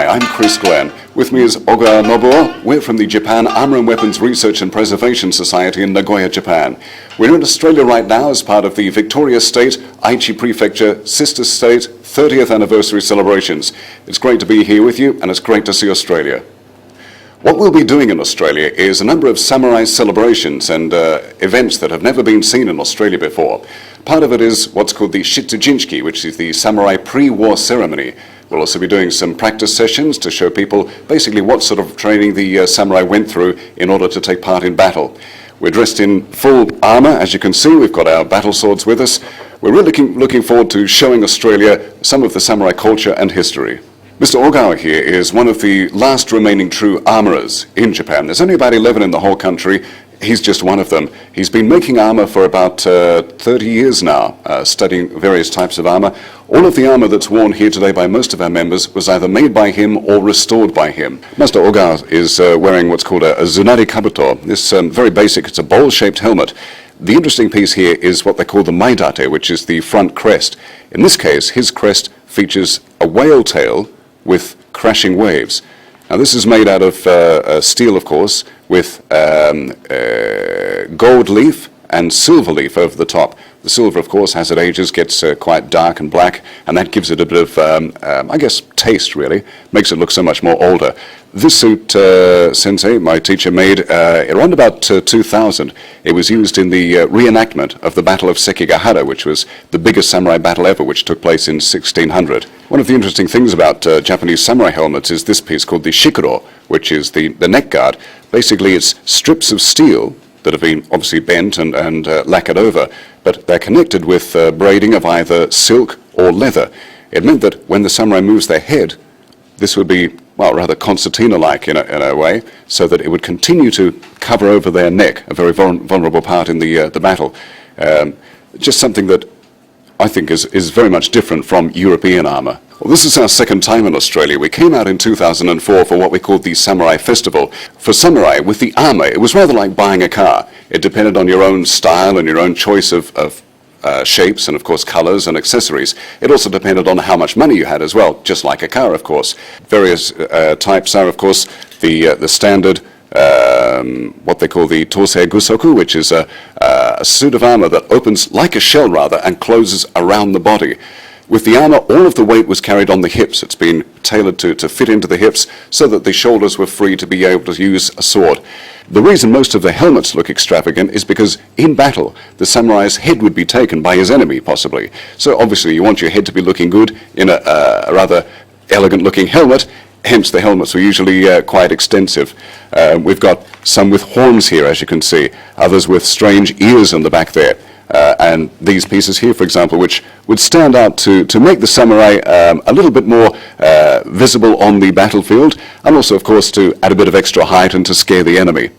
I'm Chris Glenn. With me is Oga Nobuo. We're from the Japan Armour and Weapons Research and Preservation Society in Nagoya, Japan. We're in Australia right now as part of the Victoria State, Aichi Prefecture, Sister State 30th anniversary celebrations. It's great to be here with you, and it's great to see Australia. What we'll be doing in Australia is a number of samurai celebrations and events that have never been seen in Australia before. Part of it is what's called the Shitsujinshiki, which is the samurai pre-war ceremony. We'll also be doing some practice sessions to show people basically what sort of training the samurai went through in order to take part in battle. We're dressed in full armour, as you can see. We've got our battle swords with us. We're really looking forward to showing Australia some of the samurai culture and history. Mr. Ogawa here is one of the last remaining true armourers in Japan. There's only about 11 in the whole country. He's just one of them. He's been making armour for about 30 years now, studying various types of armour. All of the armour that's worn here today by most of our members was either made by him or restored by him. Master Ogawa is wearing what's called a Zunari Kabuto. This very basic, it's a bowl-shaped helmet. The interesting piece here is what they call the Maidate, which is the front crest. In this case, his crest features a whale tail with crashing waves. Now this is made out of steel, of course, with gold leaf and silver leaf over the top. The silver, of course, as it ages, gets quite dark and black, and that gives it a bit of, I guess, taste, really. Makes it look so much more older. This suit, Sensei, my teacher, made around about 2000. It was used in the reenactment of the Battle of Sekigahara, which was the biggest samurai battle ever, which took place in 1600. One of the interesting things about Japanese samurai helmets is this piece called the shikuro, which is the neck guard. Basically, it's strips of steel that have been obviously bent and lacquered over, but they're connected with braiding of either silk or leather. It meant that when the samurai moves their head, this would be, well, rather concertina-like in a way, so that it would continue to cover over their neck, a very vulnerable part in the battle. Just something that I think is very much different from European armour. Well, this is our second time in Australia. We came out in 2004 for what we called the Samurai Festival. For samurai, with the armour, it was rather like buying a car. It depended on your own style and your own choice of shapes and, of course, colours and accessories. It also depended on how much money you had as well, just like a car, of course. Various types are, of course, the standard, what they call the Tosei Gusoku, which is a suit of armour that opens like a shell, rather, and closes around the body. With the armour, all of the weight was carried on the hips. It's been tailored to fit into the hips so that the shoulders were free to be able to use a sword. The reason most of the helmets look extravagant is because in battle, the samurai's head would be taken by his enemy, possibly. So obviously you want your head to be looking good in a rather elegant-looking helmet. Hence, the helmets were usually quite extensive. We've got some with horns here, as you can see, others with strange ears on the back there. And these pieces here, for example, which would stand out to make the samurai a little bit more visible on the battlefield, and also, of course, to add a bit of extra height and to scare the enemy.